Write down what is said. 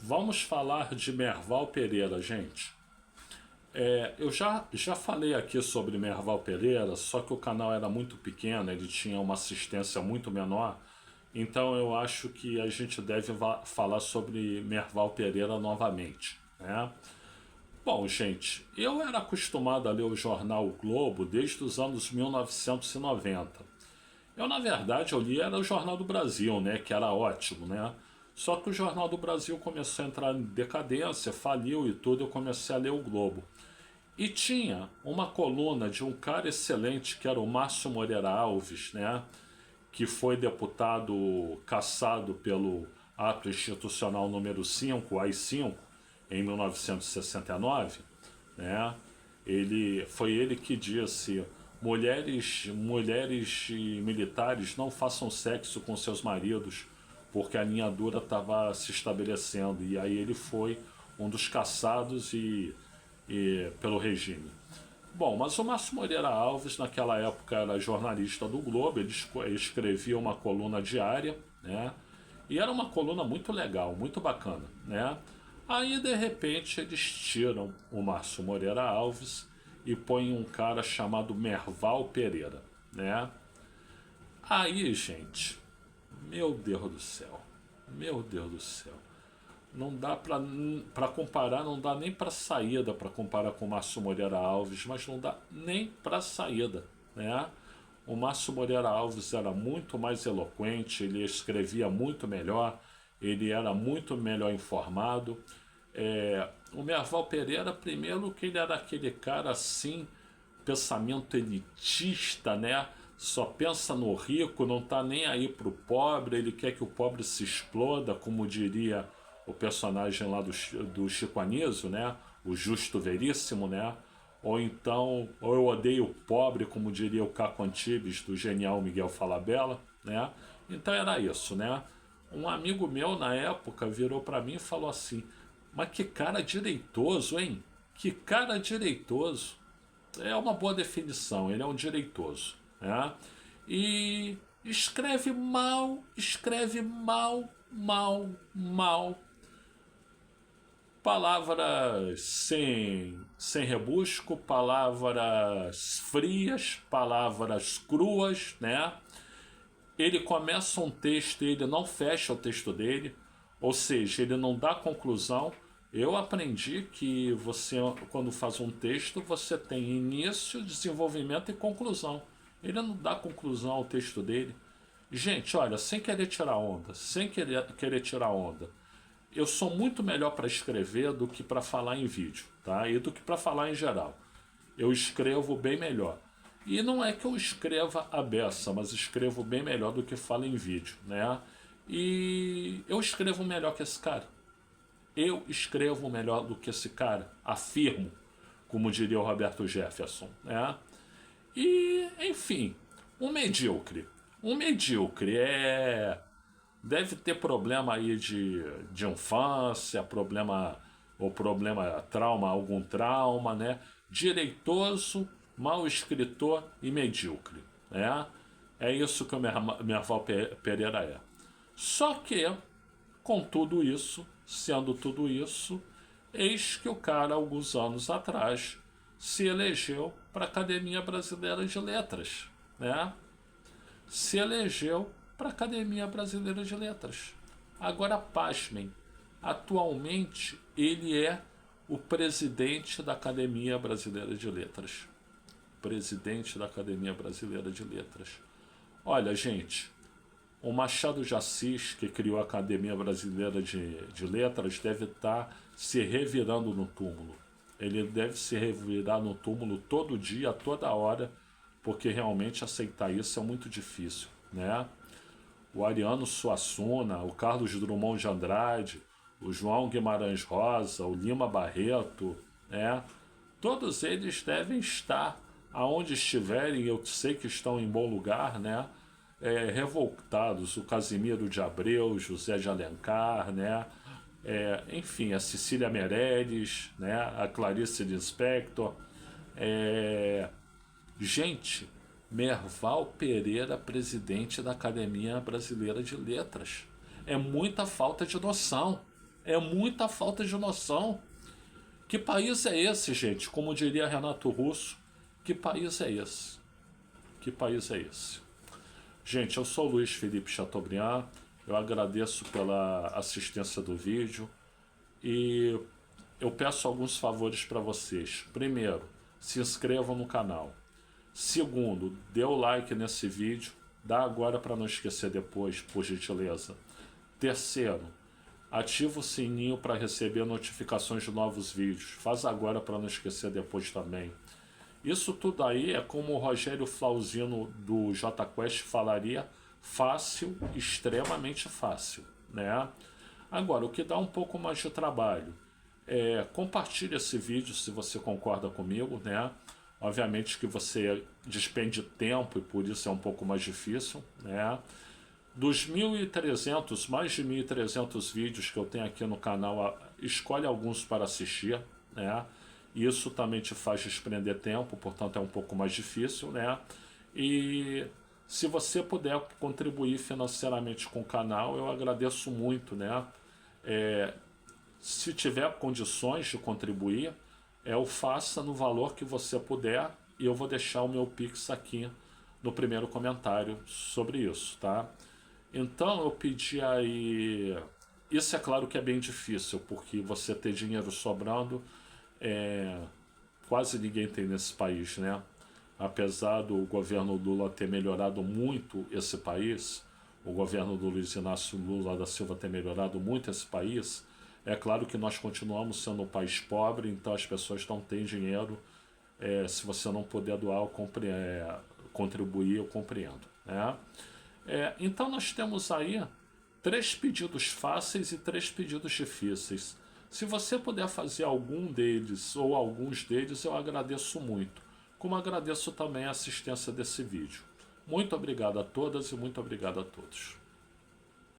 Vamos falar de Merval Pereira, gente. Eu já falei aqui sobre Merval Pereira, só que o canal era muito pequeno, ele tinha uma assistência muito menor, então eu acho que a gente deve falar sobre Merval Pereira novamente, né? Bom, gente, eu era acostumado a ler o jornal O Globo desde os anos 1990. Na verdade, eu li era o Jornal do Brasil, né, que era ótimo, né? Só que o Jornal do Brasil começou a entrar em decadência, faliu e tudo, eu comecei a ler o Globo. E tinha uma coluna de um cara excelente que era o Márcio Moreira Alves, né? Que foi deputado cassado pelo Ato Institucional número 5, AI-5, em 1969, né? Foi ele que disse: mulheres e militares não façam sexo com seus maridos, porque a linha dura estava se estabelecendo. E aí ele foi um dos caçados pelo regime. Bom, mas o Márcio Moreira Alves, naquela época, era jornalista do Globo, ele escrevia uma coluna diária, né? E era uma coluna muito legal, muito bacana, né? Aí, de repente, eles tiram o Márcio Moreira Alves e põem um cara chamado Merval Pereira, né? Aí, gente, meu Deus do céu, meu Deus do céu. Não dá para comparar, não dá nem para saída para comparar com o Márcio Moreira Alves, mas não dá nem para saída, né? O Márcio Moreira Alves era muito mais eloquente, ele escrevia muito melhor, ele era muito melhor informado. O Merval Pereira, primeiro que ele era aquele cara assim, pensamento elitista, né? Só pensa no rico, não tá nem aí pro pobre, ele quer que o pobre se exploda, como diria o personagem lá do Chico Anísio, né? O Justo Veríssimo, né? Ou então, ou eu odeio o pobre, como diria o Caco Antibes, do genial Miguel Falabella, né? Então era isso, né? Um amigo meu, na época, virou para mim e falou assim: mas que cara direitoso, hein? Que cara direitoso. É uma boa definição, ele é um direitoso, né? E escreve mal, mal. Palavras sem rebusco, palavras frias, palavras cruas, né? Ele começa um texto e ele não fecha o texto dele, ou seja, ele não dá conclusão. Eu aprendi que você, quando faz um texto, você tem início, desenvolvimento e conclusão. Ele não dá conclusão ao texto dele. Gente, olha, sem querer tirar onda, querer tirar onda, eu sou muito melhor para escrever do que para falar em vídeo, tá? E do que para falar em geral. Eu escrevo bem melhor. E não é que eu escreva a beça, mas escrevo bem melhor do que falo em vídeo, né? E eu escrevo melhor que esse cara. Eu escrevo melhor do que esse cara, afirmo, como diria o Roberto Jefferson, né? E, enfim, um medíocre. Um medíocre deve ter problema aí de infância, trauma, algum trauma, né? Direitoso, mau escritor e medíocre, né? É isso que o Merval Pereira é. Só que, com tudo isso, sendo tudo isso, eis que o cara, alguns anos atrás, se elegeu para a Academia Brasileira de Letras, né? Se elegeu para a Academia Brasileira de Letras. Agora, pasmem, atualmente ele é o presidente da Academia Brasileira de Letras. Presidente da Academia Brasileira de Letras. Olha, gente, o Machado de Assis, que criou a Academia Brasileira de Letras, deve estar se revirando no túmulo. Ele deve se revirar no túmulo todo dia, toda hora, porque realmente aceitar isso é muito difícil, né? O Ariano Suassuna, o Carlos Drummond de Andrade, o João Guimarães Rosa, o Lima Barreto, né? Todos eles devem estar aonde estiverem, eu sei que estão em bom lugar, né? Revoltados. O Casimiro de Abreu, José de Alencar, né? Enfim, a Cecília Meirelles, né? A Clarice Lispector. Gente, Merval Pereira, presidente da Academia Brasileira de Letras. É muita falta de noção. É muita falta de noção. Que país é esse, gente? Como diria Renato Russo, que país é esse? Que país é esse? Gente, eu sou o Luiz Felipe Chateaubriand, eu agradeço pela assistência do vídeo e eu peço alguns favores para vocês. Primeiro, se inscrevam no canal. Segundo, dê o like nesse vídeo, dá agora para não esquecer depois, por gentileza. Terceiro, ativa o sininho para receber notificações de novos vídeos. Faz agora para não esquecer depois também. Isso tudo aí é como o Rogério Flauzino do JQuest falaria, fácil, extremamente fácil, né? Agora, o que dá um pouco mais de trabalho é compartilhe esse vídeo se você concorda comigo, né? Obviamente que você despende tempo e por isso é um pouco mais difícil, né? Dos 1.300, mais de 1.300 vídeos que eu tenho aqui no canal, escolhe alguns para assistir, né? Isso também te faz desprender tempo, portanto é um pouco mais difícil, né? E se você puder contribuir financeiramente com o canal, eu agradeço muito, né? Se tiver condições de contribuir, o faça no valor que você puder e eu vou deixar o meu Pix aqui no primeiro comentário sobre isso, tá? Então eu pedi aí... Isso é claro que é bem difícil, porque você ter dinheiro sobrando, quase ninguém tem nesse país, né? Apesar do governo Lula ter melhorado muito esse país, o governo do Luiz Inácio Lula da Silva ter melhorado muito esse país, é claro que nós continuamos sendo um país pobre, então as pessoas não têm dinheiro. Se você não puder doar, contribuir, eu compreendo, né? Então nós temos aí 3 pedidos fáceis e 3 pedidos difíceis. Se você puder fazer algum deles ou alguns deles, eu agradeço muito. Como agradeço também a assistência desse vídeo. Muito obrigado a todas e muito obrigado a todos.